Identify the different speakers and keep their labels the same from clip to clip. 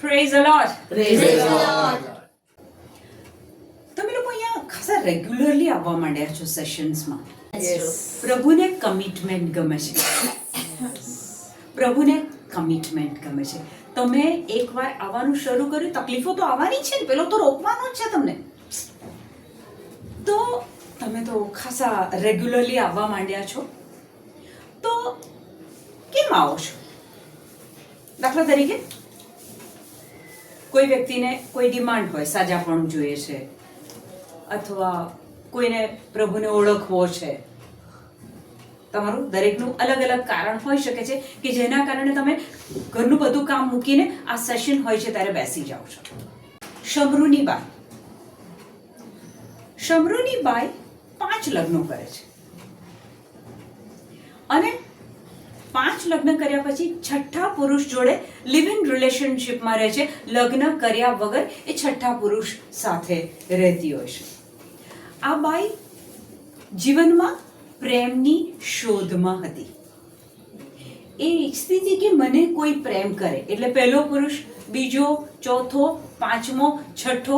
Speaker 1: Praise the Lord.
Speaker 2: Praise the Lord.
Speaker 1: તમે લોકો અહીંયા ખાસા રેગ્યુલરલી આવવા માંડ્યા છો સેશન્સમાં.
Speaker 2: Yes.
Speaker 1: પ્રભુને કમિટમેન્ટ ગમે છે. પ્રભુને કમિટમેન્ટ ગમે છે. તમે એકવાર આવવાનું શરૂ કર્યું, તકલીફો તો આવવાની છે ને, પેલો તો રોકવાનો જ છે તમને. તો તમે તો ખાસા રેગ્યુલરલી આવવા માંડ્યા છો. તો કેમ આવો છો? દાખલા તરીકે કોઈ વ્યક્તિને કોઈ ડિમાન્ડ હોય, સાજાપણું જોઈએ છે, અથવા કોઈને પ્રભુને ઓળખવો છે. તમારું દરેકનું અલગ અલગ કારણ હોઈ શકે છે કે જેના કારણે તમે ઘરનું બધું કામ મૂકીને આ સેશન હોય છે ત્યારે બેસી જાઓ છો. શમરૂની બાઈ 5 લગ્નો કરે છે અને 5 લગ્ન કર્યા પછી છઠ્ઠા પુરુષ જોડે લિવ ઇન રિલેશનશિપમાં રહે છે. લગ્ન કર્યા વગર એ છઠ્ઠા પુરુષ સાથે રહેતી હોય છે. આ બાઈ જીવનમાં પ્રેમની શોધમાં હતી. એ ઈચ્છતી હતી કે મને કોઈ પ્રેમ કરે, એટલે પહેલો પુરુષ, બીજો, ચોથો, પાંચમો, છઠ્ઠો,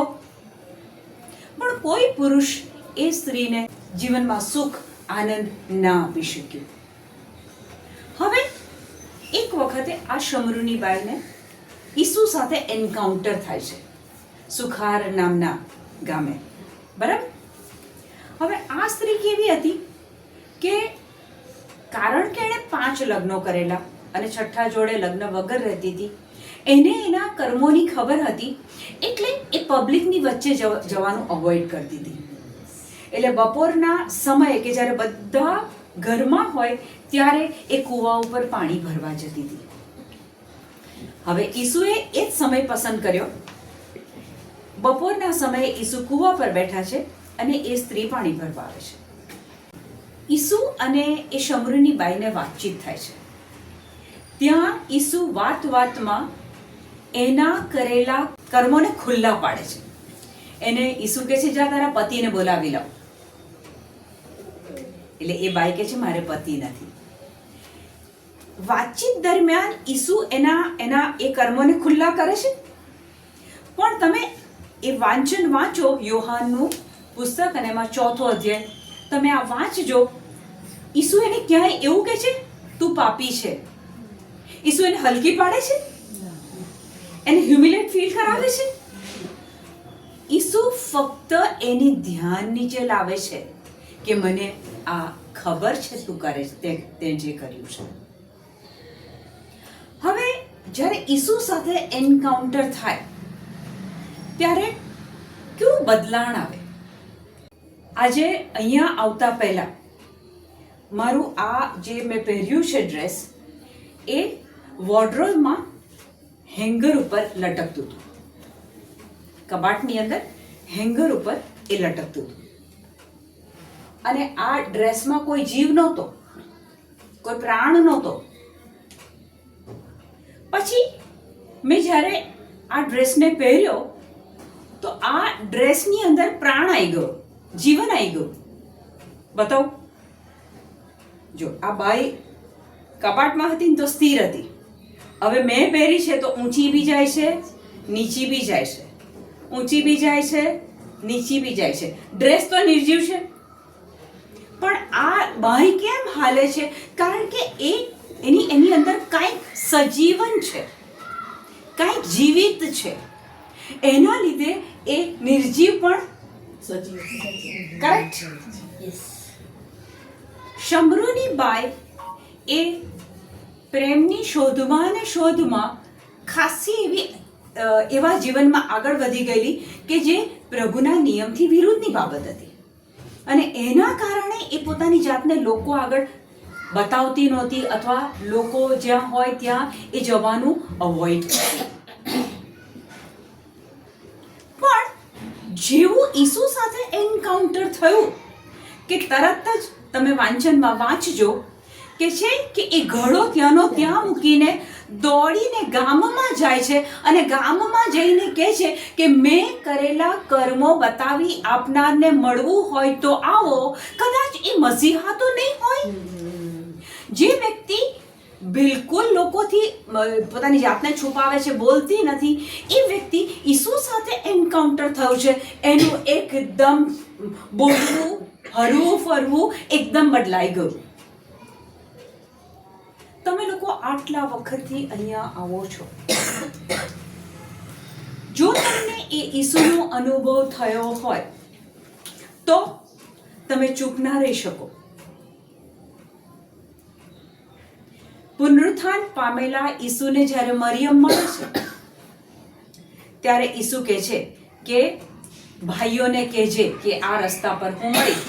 Speaker 1: પણ કોઈ પુરુષ એ સ્ત્રીને જીવનમાં સુખ આનંદ ના આપી શક્યું. હવે એક વખતે આ શમરૂની બાઈને ઈસુ સાથે એન્કાઉન્ટર થાય છે સુખાર નામના ગામે. બરાબર? હવે આ સ્ત્રી કેવી હતી કે કારણ કે એણે 5 લગ્નો કરેલા અને છઠ્ઠા જોડે લગ્ન વગર રહેતી હતી, એને એના કર્મોની ખબર હતી, એટલે એ પબ્લિકની વચ્ચે જવાનું અવોઇડ કરતી હતી. એટલે બપોરના સમયે કે જ્યારે બધા ઘરમાં હોય ત્યારે એ કૂવા ઉપર પાણી ભરવા જતી હતી. હવે ઈસુએ એ જ સમય પસંદ કર્યો. બપોરના સમયે ઈસુ કૂવા પર બેઠા છે અને એ સ્ત્રી પાણી ભરવા આવે છે. ઈસુ અને એ શમરૂની બાઈને વાતચીત થાય છે. ત્યાં ઈસુ વાતમાં એના કરેલા કર્મોને ખુલ્લા પાડે છે. એને ઈસુ કહે છે, જા તારા પતિને બોલાવી લાવ. એટલે એ બાઈ કહે છે, મારે પતિ નથી. વાતચીત દરમિયાન ઈસુ એના એ કર્મોને ખુલ્લા કરે છે. પણ તમે એ વાંચો યોહાનનું પુસ્તક અને એમાં 4થો અધ્યાય તમે આ વાંચજો. ઈસુ એને ક્યાંય એવું કહે છે તું પાપી છે? ઈસુ એને હલકી પાડે છે? એને હ્યુમિલેટ ફીલ કરાવે છે? ઈસુ ફક્ત એની ધ્યાન નીચે લાવે છે કે મને આ ખબર છે તું કરે છે તે જે કર્યું છે. હવે જ્યારે ઈસુ સાથે એન્કાઉન્ટર થાય ત્યારે કેવું બદલાણ આવે. આજે અહીંયા આવતા પહેલા મારું આ જે મેં પહેર્યું છે ડ્રેસ, એ વોર્ડરોબમાં હેંગર ઉપર લટકતું હતું. કબાટની અંદર હેંગર ઉપર એ લટકતું હતું. અને આ ડ્રેસમાં કોઈ જીવ નહોતો, કોઈ પ્રાણ નહોતો. પછી મેં જ્યારે આ ડ્રેસને પહેર્યો તો આ ડ્રેસની અંદર પ્રાણ આવી ગયો, જીવન આવી ગયું. બતાવો. જો આ બાઈ કબાટમાં હતી ને તો સ્થિર હતી. હવે મેં પહેરી છે તો ઊંચી બી જાય છે, નીચી બી જાય છે, ઊંચી બી જાય છે, નીચી બી જાય છે. ડ્રેસ તો નિર્જીવ છે, પણ આ બાઈ કેમ હાલે છે? કારણ કે એની અંદર કાંઈક સજીવન છે, કાંઈક જીવિત છે. એના લીધે એ નિર્જીવ પણ સજીવ. કરેક્ટ? શમરૂની બાઈ એ પ્રેમની શોધમાં ખાસી એવા જીવનમાં આગળ વધી ગયેલી કે જે પ્રભુના નિયમથી વિરુદ્ધની બાબત હતી. અને એના કારણે એ પોતાની જાતને લોકો આગળ બતાવતી નહોતી, અથવા લોકો જ્યાં હોય ત્યાં એ જવાનું અવોઇડ કરતી. પણ જેવું ઈસુ સાથે એન્કાઉન્ટર થયું કે તરત જ તમે વાંચનમાં વાંચજો કે છે કે એ ઘડો ત્યાંનો ત્યાં મૂકીને દોડીને ગામમાં જાય છે અને ગામમાં જઈને કહે છે કે મેં કરેલા કર્મો બતાવી આપનારને મળવું હોય તો આવો. કદાચ એ મસીહા તો નહીં હોય. જે વ્યક્તિ બિલકુલ લોકોથી પોતાની જાતને છુપાવે છે, બોલતી નથી, એ વ્યક્તિ ઈસુ સાથે એન્કાઉન્ટર થયું છે. એનું એકદમ બોલવું, હરવું ફરવું એકદમ બદલાઈ ગયું. તમે લોકો આટલા વખતથી અહીંયા આવો છો, જો તમને એ ઈસુનો અનુભવ થયો હોય તો તમે ચૂપ ના રહી શકો. પુનરુત્થાન પામેલા ઈસુને જ્યારે મરિયમ મળે છે ત્યારે ઈસુ કહે છે કે ભાઈઓને કહેજે કે આ રસ્તા પર હું મળી.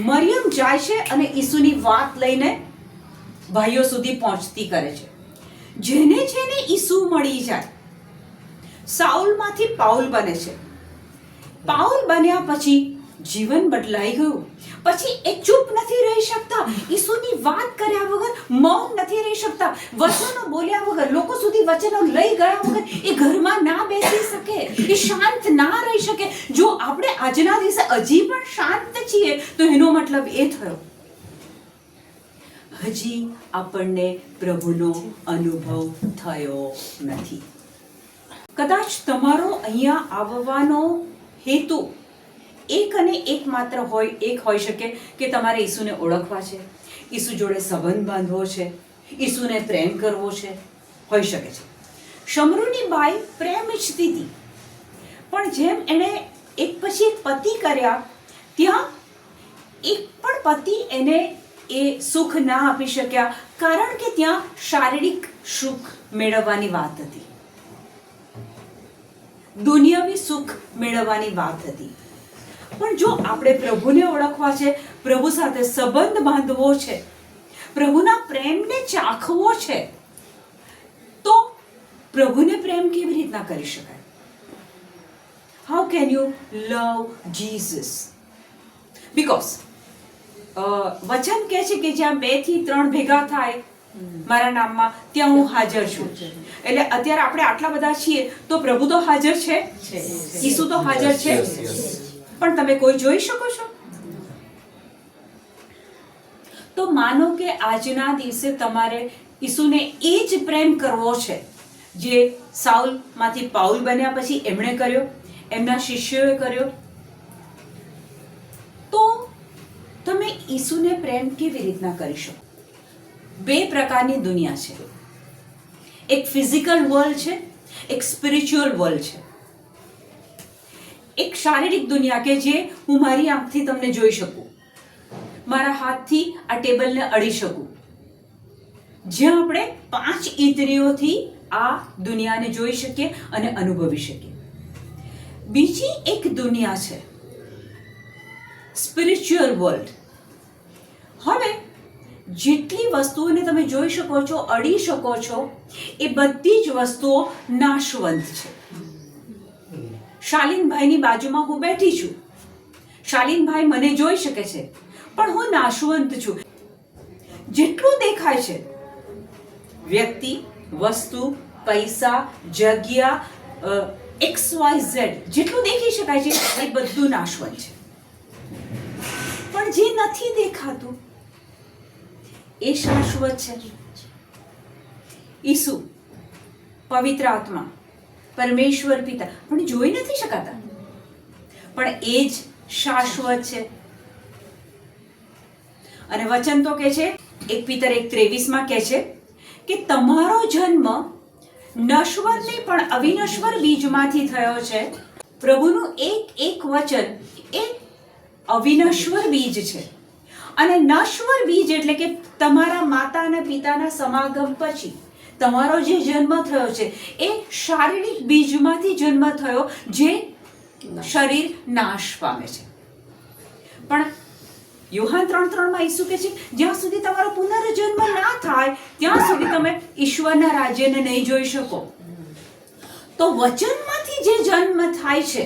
Speaker 1: મરિયમ જાય છે અને ઈસુની વાત લઈને ભાઈઓ સુધી પહોંચતી કરે છે. જેને જેને ઈસુ મળી જાય, સાઉલમાંથી પાઉલ બને છે. પાઉલ બન્યા પછી જીવન બદલાઈ ગયું. પછી એ ચૂપ નથી રહી શકતા, ઈસુની વાત કર્યા વગર મૌન નથી રહી શકતા, વચનો બોલ્યા વગર, લોકો સુધી વચનો લઈ ગયા વગર એ ઘરમાં ના બેસી શકે, એ શાંત ના રહી શકે. જો આપણે આજના દિવસે હજી પણ શાંત છીએ તો એનો મતલબ એ થયો હજી આપણને પ્રભુનો અનુભવ થયો નથી. કદાચ તમારો અહીંયા આવવાનો હેતુ એક અને એક માત્ર હોઈ શકે કે તમારે ઈસુને ઓળખવા છે, ઈસુ જોડે સંબંધ બાંધવો છે, ઈસુને પ્રેમ કરવો છે, હોઈ શકે છે. શમરૂની બાઈ પ્રેમ ઈચ્છતી હતી, પણ જેમ એણે એક પછી એક પતિ કર્યા, ત્યાં એક પણ પતિ એને એ સુખ ના આપી શક્યા, કારણ કે ત્યાં શારીરિક સુખ મેળવવાની વાત હતી, દુનિયાવી સુખ મેળવવાની વાત હતી. પણ જો આપણે પ્રભુને ઓળખવા છે, પ્રભુ સાથે સંબંધ બાંધવો છે, પ્રભુના પ્રેમને ચાખવો છે, તો પ્રભુને પ્રેમ કેવી રીતના કરી શકાય? How can you love Jesus? Because વચન કહે છે કે જ્યાં 2 થી 3 ભેગા થાય મારા નામમાં, ત્યાં હું હાજર છું. એટલે અત્યારે આપણે આટલા બધા છીએ તો પ્રભુ તો હાજર છે, ઈસુ તો હાજર છે, પણ તમે કોઈ જોઈ શકો છો? તો માનો કે આજના દિવસે તમારે ઈસુને એ જ પ્રેમ કરવો છે જે સાઉલમાંથી પાઉલ બન્યા પછી એમણે કર્યો, એમના શિષ્યોએ કર્યો. તો તમે ઈસુને પ્રેમ કેવી રીતના કરી શકો? 2 પ્રકારની દુનિયા છે. એક ફિઝિકલ વર્લ્ડ છે, એક સ્પિરિચ્યુઅલ વર્લ્ડ છે. એક શારીરિક દુનિયા કે જે હું મારી આંખથી તમને જોઈ શકું, મારા હાથથી આ ટેબલને અડી શકું, જ્યાં આપણે 5 ઇન્દ્રિયોથી આ દુનિયાને જોઈ શકીએ અને અનુભવી શકીએ. બીજી એક દુનિયા છે સ્પિરિચ્યુઅલ વર્લ્ડ. હવે જેટલી વસ્તુઓને તમે જોઈ શકો છો, અડી શકો છો, એ બધી જ વસ્તુઓ નાશવંત છે. શાલીનભાઈની બાજુમાં હું બેઠી છું, શાલીનભાઈ મને જોઈ શકે છે, પણ હું નાશવંત છું. જેટલું દેખાય છે, વ્યક્તિ, વસ્તુ, પૈસા, જગ્યા, XYZ જેટલું દેખી શકાય છે એ બધું નાશવંત છે. પણ જે નથી દેખાતું એ શાશ્વત છે. ઈસુ, પવિત્ર આત્મા, પરમેશ્વર પિતા પણ જોઈ નથી શકાતા, પણ એ જ શાશ્વત છે. અને વચન તો કહે છે, 1 પિતર 1:23 કહે છે કે તમારો જન્મ નશ્વર નહીં પણ અવિનશ્વર બીજમાંથી થયો છે. પ્રભુનું એક વચન એ અવિનશ્વર બીજ છે, અને નશ્વર બીજ એટલે કે તમારા માતા અને પિતાના સમાગમ પછી તમારો જે જન્મ થયો છે એ શારીરિક બીજમાંથી જન્મ થયો, જે શરીર નાશ પામે છે. પણ યોહાન 3:3 ઈસુ કહે છે, જ્યાં સુધી તમારો પુનર્જન્મ ના થાય ત્યાં સુધી તમે ઈશ્વરના રાજ્યને નહીં જોઈ શકો. તો વચનમાંથી જે જન્મ થાય છે,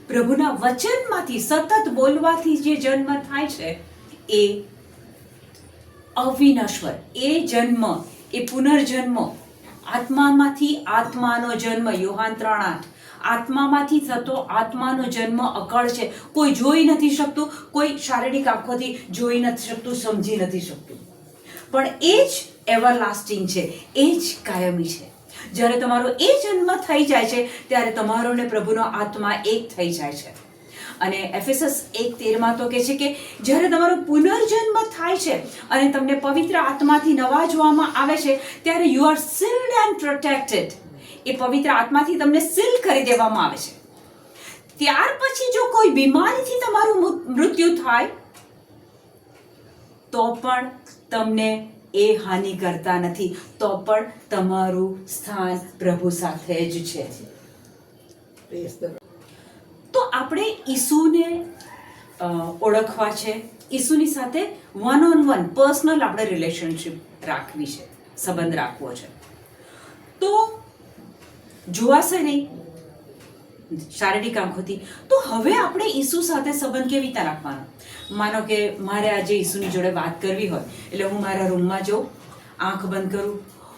Speaker 1: પ્રભુના વચનમાંથી સતત બોલવાથી જે જન્મ થાય છે, એ અવિનશ્વર, એ જન્મ, એ પુનર્જન્મ, આત્મામાંથી આત્માનો જન્મ. યોહાન 3:8 આત્મામાંથી થતો આત્માનો જન્મ અકળ છે. કોઈ જોઈ નથી શકતું, કોઈ શારીરિક આંખોથી જોઈ નથી શકતું, સમજી નથી શકતું, પણ એ જ એવરલાસ્ટિંગ છે, એ જ કાયમી છે. જ્યારે તમારો એ જન્મ થઈ જાય છે ત્યારે તમારો ને પ્રભુનો આત્મા એક થઈ જાય છે. અને એફેસસ 1:13 તો કહે છે કે જ્યારે તમારો પુનર્જન્મ થાય છે અને તમને પવિત્ર આત્માથી નવાજવામાં આવે છે ત્યારે you are sealed and protected. એ પવિત્ર આત્માથી તમને સીલ કરી દેવામાં આવે છે. ત્યાર પછી જો કોઈ બીમારીથી તમારું મૃત્યુ થાય તો પણ તમને એ હાનિ કરતા નથી, તો પણ તમારું સ્થાન પ્રભુ સાથે જ છે. તો આપણે ઈસુને ઓળખવા છે, ઈસુની સાથે વન ઓન વન પર્સનલ આપણે રિલેશનશિપ રાખવી છે, સંબંધ રાખવો છે. તો જોવાશે નહીં શારીરિક આંખોથી. તો હવે આપણે ઈસુ સાથે સંબંધ કેવી રીતે રાખવાનો? માનો કે મારે આજે ઈસુની જોડે વાત કરવી હોય, એટલે હું મારા રૂમમાં જાઉં, આંખ બંધ કરું,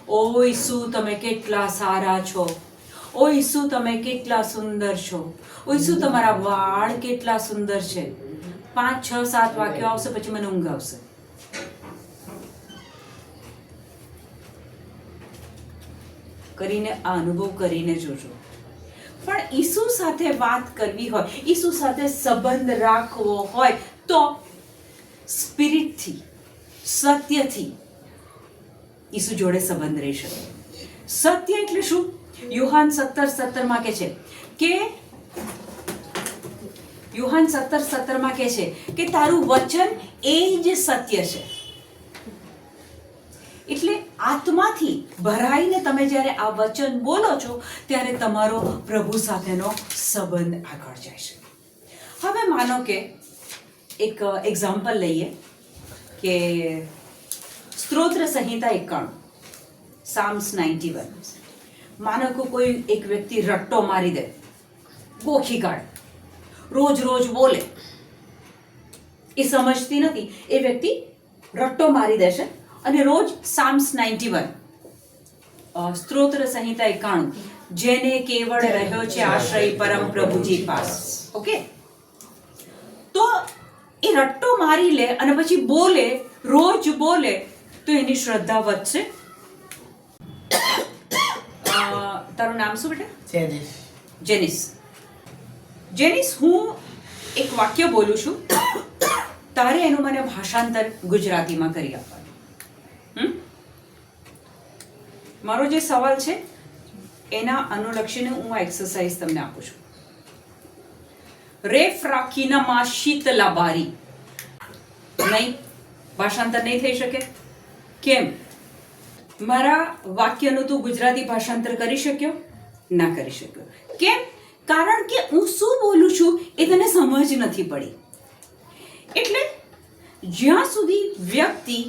Speaker 1: ઓ ઈસુ તમે કેટલા સારા છો, ઓ ઈસુ તમે કેટલા સુંદર છો, ઓ ઈસુ તમારા વાળ કેટલા સુંદર છે. 5, 6, 7 વાક્યો આવશે, પછી મને ઊંઘ આવશે. કરીને આ અનુભવ કરીને જોજો. પણ ઈસુ સાથે વાત કરવી હોય, ઈસુ સાથે સંબંધ રાખવો હોય તો સ્પિરિટથી, સત્યથી ઈસુ જોડે સંબંધ રહી શકે. સત્ય એટલે શું? યુહાન 17:17 કહે છે કે યુહાન 17:17 કહે છે કે તારું વચન એ જ સત્ય છે. એટલે આત્માથી ભરાઈને તમે જ્યારે આ વચન બોલો છો ત્યારે તમારો પ્રભુ સાથેનો સંબંધ આગળ જાય છે. હવે માનો કે એક એક્ઝામ્પલ લઈએ કે સ્તોત્ર સંહિતા 91, સામ્સ 91. માનો કે કોઈ એક વ્યક્તિ રટ્ટો મારી દે, ગોખી કાઢે, રોજ રોજ બોલે, એ સમજતી નથી, એ વ્યક્તિ રટ્ટો મારી દેશે અને રોજ સામ્સ 91 સ્તોત્ર સંહિતા 91, જેને કેવળ રહ્યો છે આશ્રય પરમ પ્રભુજી પાસ. ઓકે, તો એ રટ્ટો મારી લે અને પછી બોલે, રોજ બોલે, તો એની શ્રદ્ધા વધશે. તારું નામ શું બેટા? જેનિસ. જેનિસ, હું એક વાક્ય બોલું છું, તારે એનું મને ભાષાંતર ગુજરાતીમાં કરી આપવાનું. મારો જે સવાલ છે એના અનુલક્ષીને હું આ એક્સરસાઇઝ તમને આપું છું. રેફ રાખીનામાં શીતલા બારી. નહીં, ભાષાંતર નહીં થઈ શકે. કેમ? મારા વાક્યનું તું ગુજરાતી ભાષાંતર કરી શક્યો? ના કરી શક્યો. કેમ? કારણ કે હું શું બોલું છું એ તને સમજ નથી પડી. એટલે જ્યાં સુધી વ્યક્તિ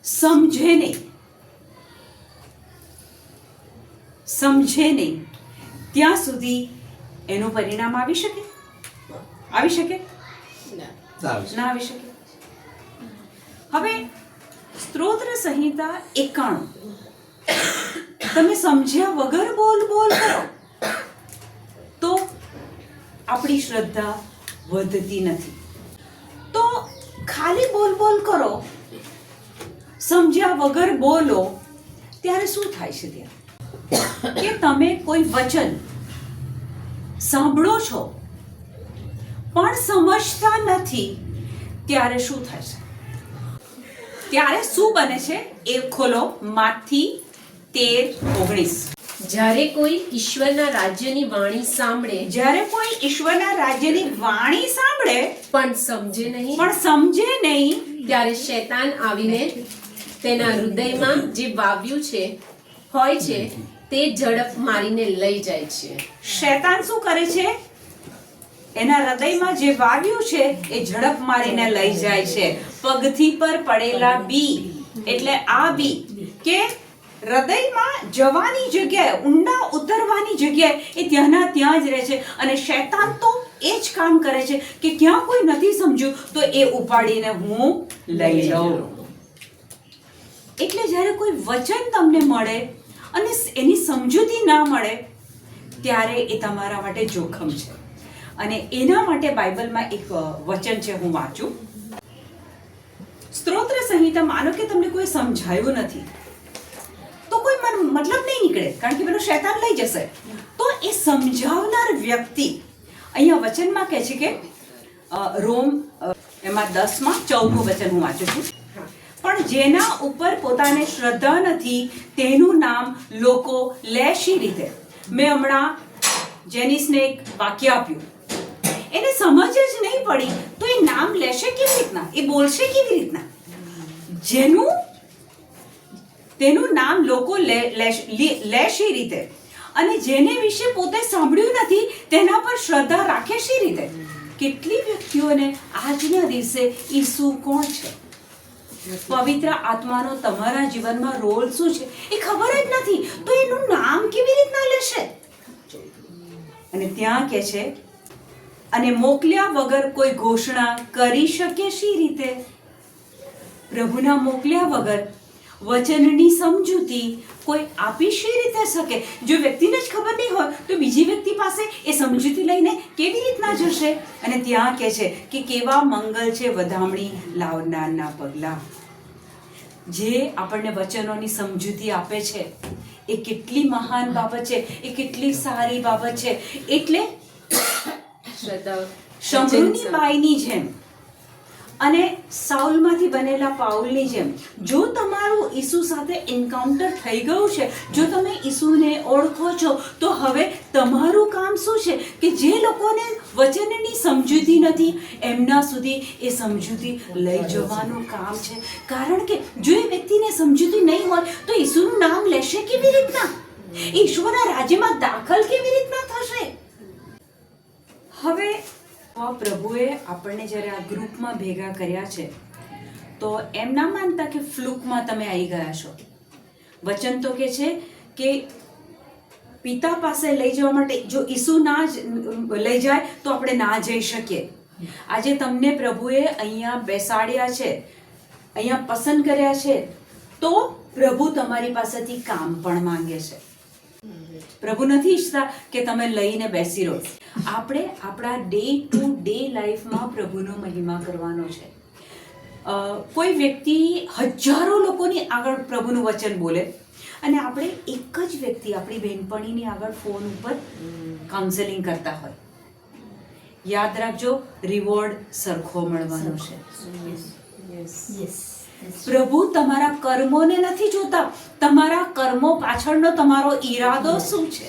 Speaker 1: સમજે નહીં ત્યાં સુધી એનું પરિણામ આવી શકે? આવી શકે? ના આવી શકે. હવે સ્તોત્ર સંહિતા 91 તમે સમજ્યા વગર બોલ કરો તો આપણી શ્રદ્ધા વધતી નથી. તો ખાલી બોલ કરો, સમજ્યા વગર બોલો, ત્યારે શું થાય છે? ત્યાં કે તમે કોઈ વચન સાંભળો છો પણ સમજતા નથી, ત્યારે શું થાય છે? ત્યારે શું બને છે એ ખોલો. માથી 13:19.
Speaker 2: જ્યારે કોઈ ઈશ્વરના રાજ્યની વાણી સાંભળે, પણ
Speaker 1: સમજે નહીં,
Speaker 2: ત્યારે શૈતાન આવીને તેના હૃદયમાં જે વાવ્યું છે હોય છે તે ઝડપ મારીને લઈ જાય છે.
Speaker 1: શૈતાન શું કરે છે? એના હૃદયમાં જે વાવ્યું છે એ ઝડપ મારીને લઈ જાય છે. પગથી પર પડેલા બી, એટલે આ બી કે હૃદયમાં જવાની જગ્યાએ, ઊંડા ઉતરવાની જગ્યાએ એ ત્યાંના ત્યાં જ રહે છે. અને શૈતાન તો એ જ કામ કરે છે કે ક્યાં કોઈ નથી સમજ્યું તો એ ઉપાડીને હું લઈ લઉં. એટલે જ્યારે કોઈ વચન તમને મળે અને એની સમજૂતી ના મળે ત્યારે એ તમારા માટે જોખમ છે. અને એના માટે બાઇબલમાં એક વચન છે, હું વાંચું. સ્તોત્ર સંહિતા માનો કે તમને કોઈ સમજાયું નથી તો કોઈ મતલબ નહીં નીકળે, કારણ કે પેલો શૈતાન લઈ જશે. તો એ સમજાવનાર વ્યક્તિ અહીંયા વચનમાં કહે છે કે રોમ એમાં 10માં 14મું વચન હું વાંચું છું. પણ જેના ઉપર પોતાને શ્રદ્ધા નથી તેનું નામ લોકો લે શી રીતે? મેં હમણાં જેનિસને એક વાક્ય આપ્યું, એને સમજ જ નહીં પડી તો એ નામ લેશે કેવી રીતના, એ બોલશે કેવી રીતના? તેનું નામ લોકો લે શી રીતે? અને જેને વિશે પોતે સાંભળ્યું નથી તેના પર શ્રદ્ધા રાખે શી રીતે? કેટલી વ્યક્તિઓને આજના દિવસે ઈસુ કોણ છે, પવિત્ર આત્માનો તમારા જીવનમાં રોલ શું છે એ ખબર જ નથી, તો એનું નામ કેવી રીતના લેશે? અને ત્યાં કે છે, અને મોકલ્યા વગર કોઈ ઘોષણા કરી શકે શી રીતે? પ્રભુના મોકલ્યા વગર વચનની સમજૂતી કોઈ આપી શી રીતે શકે? જો વ્યક્તિને જ ખબર નહીં હોય તો બીજી વ્યક્તિ પાસે એ સમજૂતી લઈને કેવી રીતના જશે? અને ત્યાં કહે છે કે કેવા મંગલ છે વધામણી લાવનારના પગલાં. જે આપણને વચનોની સમજૂતી આપે છે એ કેટલી મહાન બાબત છે, એ કેટલી સારી બાબત છે. એટલે શમરૂની બાઈની જેમ અને સાઉલમાંથી બનેલા પાઉલની જેમ જો તમારું ઈસુ સાથે એન્કાઉન્ટર થઈ ગયું છે, જો તમે ઈસુને ઓળખો છો, તો હવે તમારું કામ શું છે કે જે લોકોને વચનની સમજૂતી નથી એમના સુધી એ સમજૂતી લઈ જવાનું કામ છે. કારણ કે જો એ વ્યક્તિને સમજૂતી નહીં હોય તો ઈસુનું નામ લેશે કેવી રીતના? ઈશ્વરના રાજ્યમાં દાખલ કેવી રીતના થશે? હવે પ્રભુએ આપણને જ્યારે આ ગ્રુપમાં ભેગા કર્યા છે તો એમ ના માનતા કે ફ્લુકમાં તમે આવી ગયા છો. વચન તો કે છે કે પિતા પાસે લઈ જવા માટે જો ઈસુ ના લઈ જાય તો આપણે ના જઈ શકીએ. આજે તમને પ્રભુએ અહીંયા બેસાડ્યા છે, અહીંયા પસંદ કર્યા છે, તો પ્રભુ તમારી પાસેથી કામ પણ માંગે છે. પ્રભુ નથી ઈચ્છતા કે તમે લઈને બેસી રહો. આપણે આપણા ડે ટુ ડે લાઈફમાં પ્રભુનો મહિમા કરવાનો છે. કોઈ વ્યક્તિ હજારો લોકોની આગળ પ્રભુનું વચન બોલે અને આપણે એક જ વ્યક્તિ આપણી બહેનપણીની આગળ ફોન ઉપર કાઉન્સેલિંગ કરતા હોય, યાદ રાખજો રિવોર્ડ સરખો મળવાનો છે. પ્રભુ તમારા કર્મોને નથી જોતા, તમારા કર્મો પાછળનો તમારો ઈરાદો શું છે.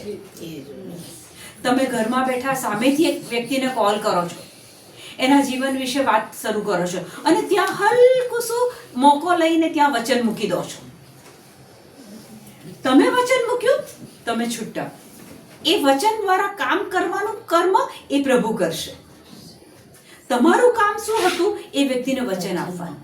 Speaker 1: તમે ઘરમાં બેઠા સામેથી એક વ્યક્તિને કોલ કરો છો, એના જીવન વિશે વાત શરૂ કરો છો અને ત્યાં હલકું શું મોકો લઈને ત્યાં વચન મૂકી દો છો. તમે વચન મૂક્યું, તમે છૂટા. એ વચન દ્વારા કામ કરવાનું કર્મ એ પ્રભુ કરશે. તમારું કામ શું હતું? એ વ્યક્તિને વચન આપવાનું.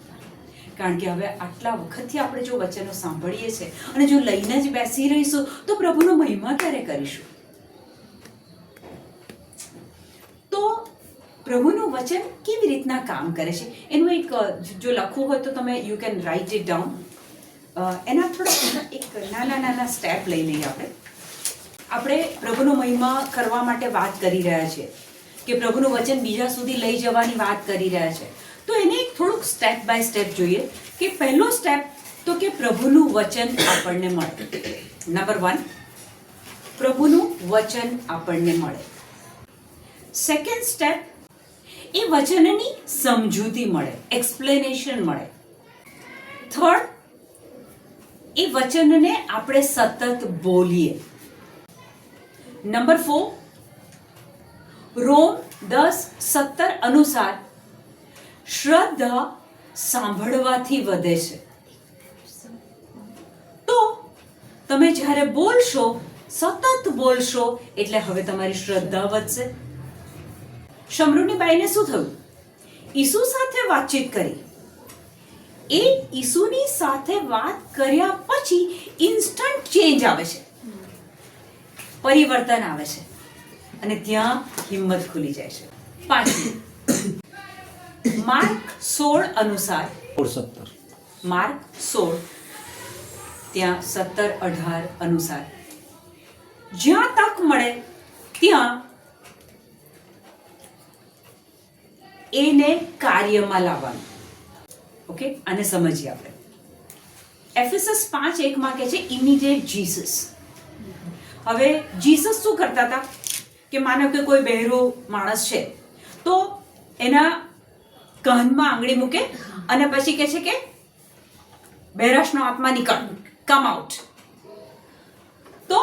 Speaker 1: કારણ કે હવે આટલા વખતથી આપણે જો વચનો સાંભળીએ છીએ અને જો લઈને જ બેસી રહીશું તો પ્રભુનો મહિમા ક્યારે કરીશું? તો પ્રભુનું વચન કેવી રીતના કામ કરે છે એનું એક જો લખવું હોય તો તમે you can write it down. એના થોડા એક નાના સ્ટેપ લઈ લઈએ. આપણે પ્રભુનો મહિમા કરવા માટે વાત કરી રહ્યા છીએ કે પ્રભુનું વચન બીજા સુધી લઈ જવાની વાત કરી રહ્યા છે. તો એને એક થોડુંક સ્ટેપ બાય સ્ટેપ જોઈએ કે પહેલો સ્ટેપ તો કે પ્રભુનું વચન આપણને મળે. નંબર 1, પ્રભુનું વચન આપણને મળે. સેકન્ડ સ્ટેપ, એ વચનની સમજૂતી મળે, એક્સપ્લેનેશન મળે. થર્ડ, એ વચનને આપણે સતત બોલીએ. નંબર 4, રોમ 10:17 અનુસાર શ્રદ્ધા સાંભળવાથી વધે છે. તો તમે જ્યારે બોલશો, સતત બોલશો, એટલે હવે તમારી શ્રદ્ધા વધશે. શમરૂની બાઈને શું થયું? ઈસુ સાથે વાતચીત કરી. એ ઈસુની સાથે વાત કર્યા પછી ઇન્સ્ટન્ટ ચેન્જ આવે છે, પરિવર્તન આવે છે અને ત્યાં હિંમત ખુલી જાય છે. 5, માર્ક 16 અનુસાર, માર્ક 16 ત્યાં 17-18 અનુસાર જ્યાં તક મળે ત્યાં એને કાર્યમાં લાવવાનું. ઓકે, આને સમજીએ આપણે. એફેસસ 5:1 કહે છે ઇમિટેટ જીસસ. હવે જીસસ શું કરતા હતા કે માનો કે કોઈ બહેરો માણસ છે તો એના કાનમાં આંગળી મૂકે અને પછી કહે છે કે બહેરાશનો આત્મા નીકળ, કમ આઉટ. તો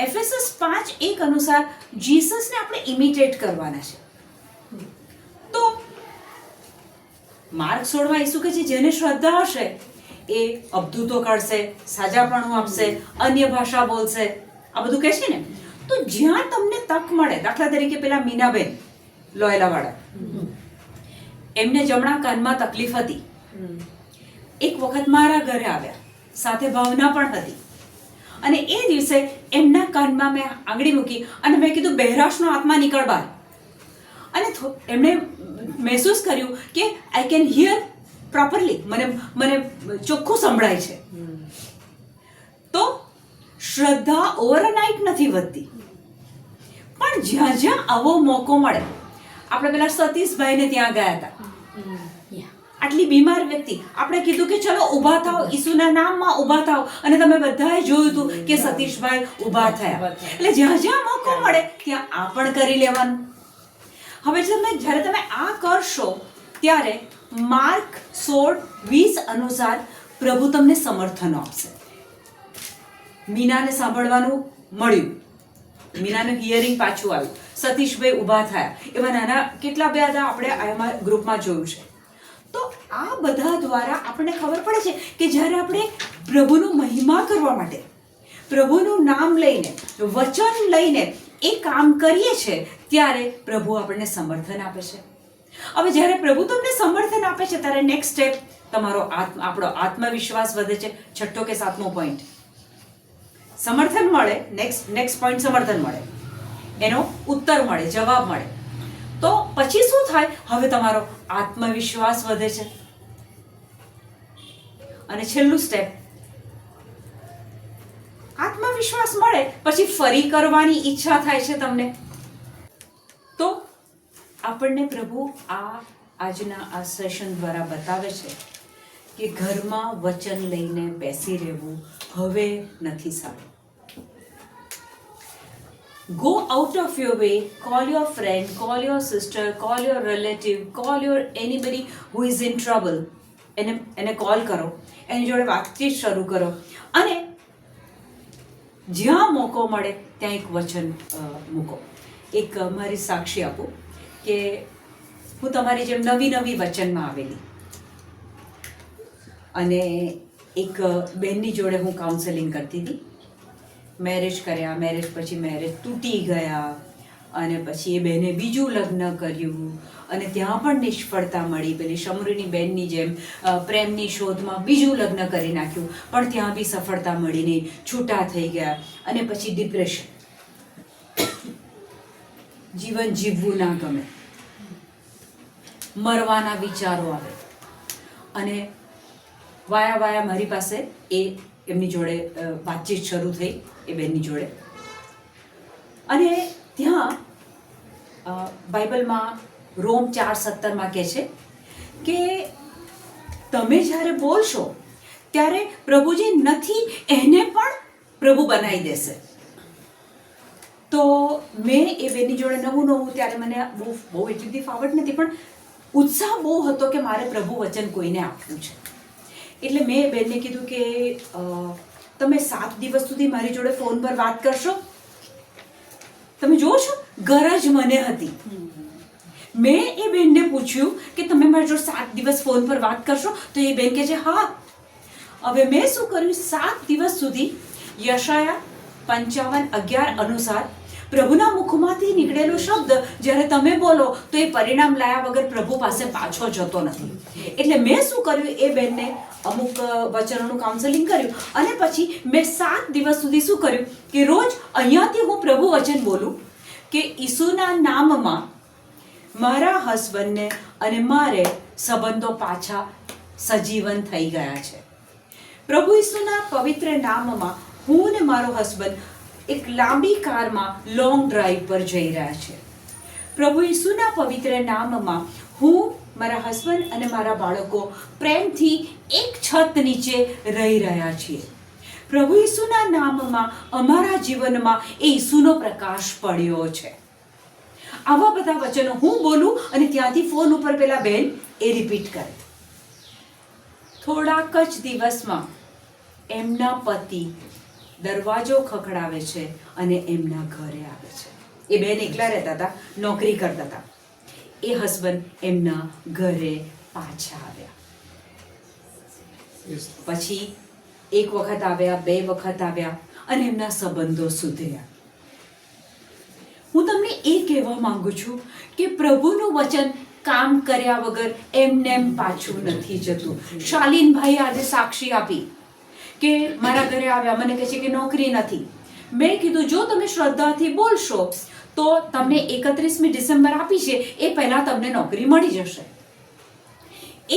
Speaker 1: એફેસસ 5:1 અનુસાર જીસસને આપણે ઇમિટેટ કરવાના છે. તો માર્ક 16 ઈસુ કહે છે જેને શ્રદ્ધા હશે એ અબધૂતો કાઢશે, સાજાપણું આપશે, અન્ય ભાષા બોલશે, આ બધું કહે છે ને. તો જ્યાં તમને તક મળે, દાખલા તરીકે પેલા મીનાબેન લોયલાવાળા, એમને જમણા કાનમાં તકલીફ હતી. એક વખત મારા ઘરે આવ્યા, સાથે ભાવના પણ હતી, અને એ દિવસે એમના કાનમાં મેં આંગળી મૂકી અને મેં કીધું બહેરાશનો આત્મા નીકળ બહાર. અને એમણે મહેસૂસ કર્યું કે આઈ કેન હિયર પ્રોપરલી, મને ચોખ્ખું સંભળાય છે. તો શ્રદ્ધા ઓવરનાઇટ નથી વધતી, પણ જ્યાં જ્યાં આવો મોકો મળે. આપણે પેલા સતીશભાઈને ત્યાં ગયા હતા, આટલી બીમાર વ્યક્તિ, આપણે કીધું કે ચલો ઊભા થાઓ, ઈસુના નામમાં ઊભા થાઓ, અને તમે બધાએ જોયું હતું કે સતીશભાઈ ઊભા થયા. એટલે જ્યાં જ્યાં મોકો મળે ત્યાં આ પણ કરી લેવાનું. હવે જ્યારે તમે આ કરશો ત્યારે માર્ક 16:20 અનુસાર પ્રભુ તમને સમર્થન આપશે. મીનાને સાંભળવાનું મળ્યું, મીનાનું હિયરિંગ પાછું આવ્યું, સતીશભાઈ ઊભા થયા, એવા નાના કેટલા બધા આપણે આમાં ગ્રુપમાં જોયું છે. તો આ બધા દ્વારા આપણને ખબર પડે છે કે જ્યારે આપણે પ્રભુનું મહિમા કરવા માટે, પ્રભુનું નામ લઈને, વચન લઈને એ કામ કરીએ છીએ ત્યારે પ્રભુ આપણને સમર્થન આપે છે. હવે જ્યારે પ્રભુ તમને સમર્થન આપે છે ત્યારે નેક્સ્ટ સ્ટેપ આપણો આત્મવિશ્વાસ વધે છે. 6 કે 7મો પોઈન્ટ, સમર્થન મળે. નેક્સ્ટ પોઈન્ટ સમર્થન મળે, એનો ઉત્તર મળે, જવાબ મળે. તો પછી શું થાય? હવે તમારો આત્મવિશ્વાસ વધે છે. અને છેલ્લું સ્ટેપ, આત્મવિશ્વાસ મળે પછી ફરી કરવાની ઈચ્છા થાય છે તમને. તો આપણને પ્રભુ આજના આ સેશન દ્વારા બતાવે છે કે ઘરમાં વચન લઈને બેસી રહેવું હવે નથી સારું. Go out of your way, call your friend, call your sister, call your relative, call your anybody who is in trouble. એને કોલ કરો, એની જોડે વાતચીત શરૂ કરો, અને જ્યાં મોકો મળે ત્યાં એક વચન મૂકો. એક મારી સાક્ષી આપું કે હું તમારી જેમ નવી વચનમાં આવેલી, અને એક બહેનની જોડે હું કાઉન્સેલિંગ કરતી હતી. મેરેજ કર્યા, મેરેજ પછી મેરેજ તૂટી ગયા, અને પછી એ બહેને બીજું લગ્ન કર્યું, અને ત્યાં પણ નિષ્ફળતા મળી. પેલી શમરીની બહેનની જેમ પ્રેમની શોધમાં બીજું લગ્ન કરી નાખ્યું, પણ ત્યાં બી સફળતા મળી નહીં, છૂટા થઈ ગયા, અને પછી ડિપ્રેશન, જીવન જીવવું ના ગમે, મરવાના વિચારો આવે. અને વાયા મારી પાસે એમની જોડે વાતચીત શરૂ થઈ, એ બહેનની જોડે. અને ત્યાં બાઇબલમાં રોમ 4:17 કહે છે કે તમે જ્યારે બોલશો ત્યારે પ્રભુ જે નથી એને પણ પ્રભુ બનાવી દેશે. તો મેં એ બેનની જોડે નવું ત્યારે મને બહુ એટલી બધી ફાવટ નથી, પણ ઉત્સાહ બહુ હતો કે મારે પ્રભુ વચન કોઈને આપવું છે. એટલે મેં એ બેનને કીધું કે તમે 7 દિવસ સુધી મારી જોડે ફોન પર વાત કરશો? તમે જુઓ છો, ગરજ મને હતી. મેં એ બેનને પૂછ્યું કે તમે મારી જોડે 7 દિવસ ફોન પર વાત કરશો? તો એ બેન કહે છે હા. હવે મેં શું કર્યું, 7 દિવસ સુધી યશાયા 55:11 અનુસાર પ્રભુના મુખમાંથી નીકળેલો શબ્દ જ્યારે તમે બોલો તો એ પરિણામ લાયા વગર પ્રભુ પાસે પાછો જતો નથી. એટલે મેં શું કર્યું, એ બેનને અમુક વચનોનું કાઉન્સેલિંગ કર્યું, અને પછી મેં 7 દિવસ સુધી શું કર્યું કે રોજ અહીંયાથી હું પ્રભુ વચન બોલું કે ઈસુના નામમાં મારા હસબન્ડને અને મારે સંબંધો પાછા સજીવન થઈ ગયા છે. પ્રભુ ઈસુના પવિત્ર નામમાં હું ને મારો હસબન્ડ એક લાંબી કારમાં લોંગ ડ્રાઈવ પર જઈ રહ્યા છે. પ્રભુ ઈસુના પવિત્ર નામમાં હું મારા હસબન્ડ અને મારા બાળકો પ્રેમથી એક છત નીચે રહી રહ્યા છીએ. પ્રભુ ઈસુના નામમાં અમારા જીવનમાં એ ઈસુનો પ્રકાશ પડ્યો છે. આવા બધા વચનો હું બોલું અને ત્યાંથી ફોન ઉપર પેલા બેન એ રિપીટ કરે. થોડાક જ દિવસમાં એમના પતિ દરવાજો ખખડાવે છે અને એમના ઘરે આવે છે. એ બેન એકલા રહેતા હતા, નોકરી કરતા હતા. એ હસબન્ડ એમના ઘરે પાછા આવ્યા. પછી એક વખત આવ્યા, 2 વખત આવ્યા અને એમના સંબંધો સુધર્યા. હું તમને એ કહેવા માંગુ છું કે પ્રભુનું વચન કામ કર્યા વગર એમનેમ પાછું નથી જતું. શાલીનભાઈ આજે સાક્ષી આપી કે મારા ઘરે આવ્યા, મને કહે છે કે નોકરી નથી. મેં કીધું જો તમે શ્રદ્ધાથી બોલશો તો તમને 31મી ડિસેમ્બર આપી છે એ પહેલા તમને નોકરી મળી જશે.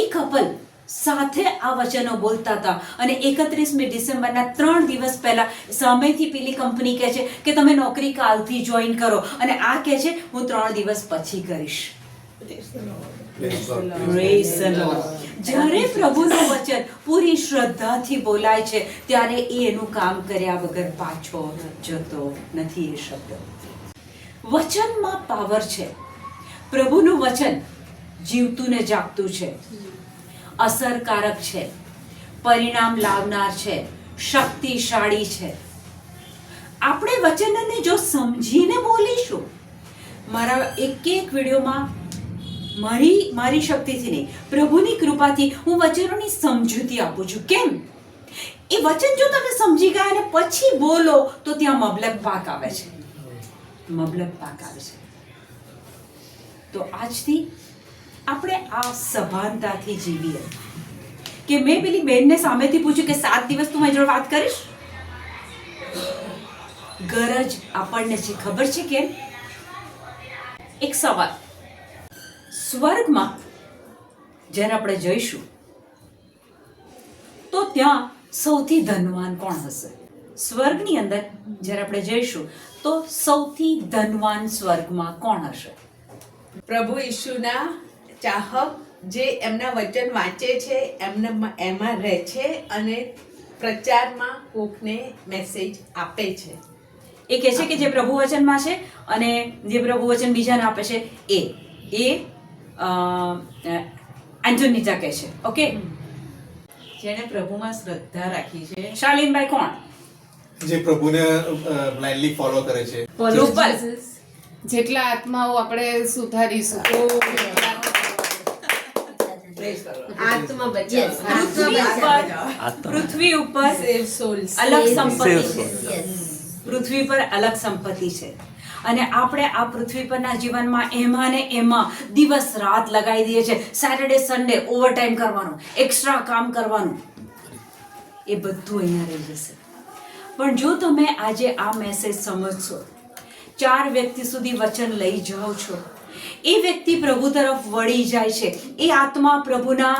Speaker 1: એ કપલ સાથે આ વચનો બોલતા હતા અને 31મી ડિસેમ્બરના 3 દિવસ પહેલા સામેથી પેલી કંપની કહે છે કે તમે નોકરી કાલથી જોઈન કરો અને આ કહે છે હું 3 દિવસ પછી કરીશ. Praise the Lord. જ્યારે પ્રભુનું વચન પૂરી શ્રદ્ધાથી બોલાય છે ત્યારે એ એનું કામ કર્યા વગર પાછો જતો નથી. એ શબ્દ વચનમાં પાવર છે. પ્રભુનું વચન જીવતું ને જાગતું છે, અસરકારક છે, પરિણામ લાવનાર છે, શક્તિશાળી છે. આપણે વચનને જો સમજીને બોલીશું, મારા એક વિડીયોમાં મારી શક્તિથી નહીં, પ્રભુની કૃપાથી હું વચનોની સમજૂતી આપું છું. કેમ? એ વચન જો તમે સમજી ગયા અને પછી બોલો તો ત્યાં મબલક પાક આવે છે. મબલક પાક આવે છે. તો આજથી આપણે આ સભાનતાથી જીવીએ કે મેં પેલી બેનને સામેથી પૂછ્યું કે 7 દિવસ તું મારી જોડે વાત કરીશ? ગરજ આપણને છે. ખબર છે કેમ? એક સવાલ, સ્વર્ગમાં જ્યારે આપણે જઈશું તો ત્યાં સૌથી ધનવાન કોણ હશે? સ્વર્ગની અંદર જ્યારે આપણે જઈશું તો સૌથી ધનવાન સ્વર્ગમાં કોણ હશે?
Speaker 3: પ્રભુ ઈશુના ચાહક જે એમના વચન વાંચે છે, એમાં રહે છે અને પ્રચારમાં કોકને મેસેજ આપે છે.
Speaker 1: એ કહે છે કે જે પ્રભુ વચનમાં છે અને જે પ્રભુ વચન બીજાને આપે છે એ એન્ટોનીટા કહે છે. ઓકે,
Speaker 3: જેણે પ્રભુમાં શ્રદ્ધા રાખી છે.
Speaker 1: શાલીનભાઈ કોણ?
Speaker 4: જે પ્રભુને બ્લાઇન્ડલી ફોલો કરે છે.
Speaker 1: રૂપલ
Speaker 5: જેટલા આત્માઓ આપણે સુધારીશું
Speaker 2: આત્મા બચાવ.
Speaker 1: પૃથ્વી ઉપર
Speaker 3: Save souls.
Speaker 1: અલગ સંપત્તિ છે. પૃથ્વી પર અલગ સંપત્તિ છે અને આપણે આ પૃથ્વી પરના જીવનમાં એમાં ને એમાં દિવસ રાત લગાવી દઈએ છીએ. સેટરડે સન્ડે ઓવરટાઈમ કરવાનું, એક્સ્ટ્રા કામ કરવાનું, એ બધું અહીંયા રહી જશે. પણ જો તમે આજે આ મેસેજ સમજશો, 4 વ્યક્તિ સુધી વચન લઈ જાઓ છો, એ વ્યક્તિ પ્રભુ તરફ વળી જાય છે, એ આત્મા પ્રભુના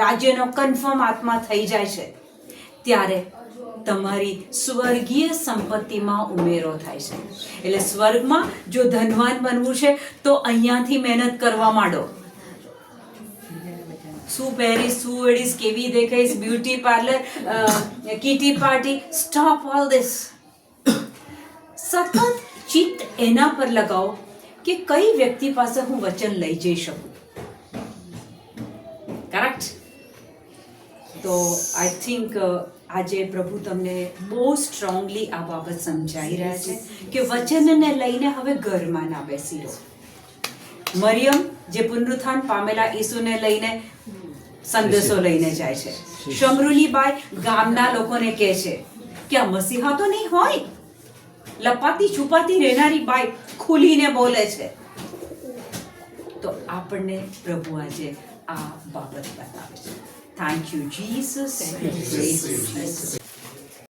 Speaker 1: રાજ્યનો કન્ફર્મ આત્મા થઈ જાય છે, ત્યારે તમારી સ્વર્ગીય સંપત્તિમાં ઉમેરો થાય છે. એટલે સ્વર્ગમાં જો ધનવાન બનવું છે તો અહીંયાથી મહેનત કરવા માંડો. શું પહેરીશ, શું ઓઢીશ, કેવી દેખાઈશ, beauty parlour, kitty party, stop all this. સતત ચિત્ત એના પર લગાવો કે કઈ વ્યક્તિ પાસે હું વચન લઈ જઈ શકું. કરેક્ટ? તો આઈ થિંક આજે પ્રભુ તમને બહુ સ્ટ્રોંગલી આ બાબત સમજાઈ રહ્યા છે કે વચનને લઈને હવે ઘરમાં ના બેસી રહો. મરિયમ જે પુનરુત્થાન પામેલા ઈસુને લઈને સંદેશો લઈને જાય છે. શમરૂલી બાઈ ગામના લોકોને કહે છે કે આ મસીહા તો નહીં હોય. લપાતી છુપાતી રહેનારી બાઈ ખુલીને બોલે છે. તો આપણને પ્રભુ આજે આ બાબત બતાવે છે. Thank you, Jesus. Praise you, Jesus.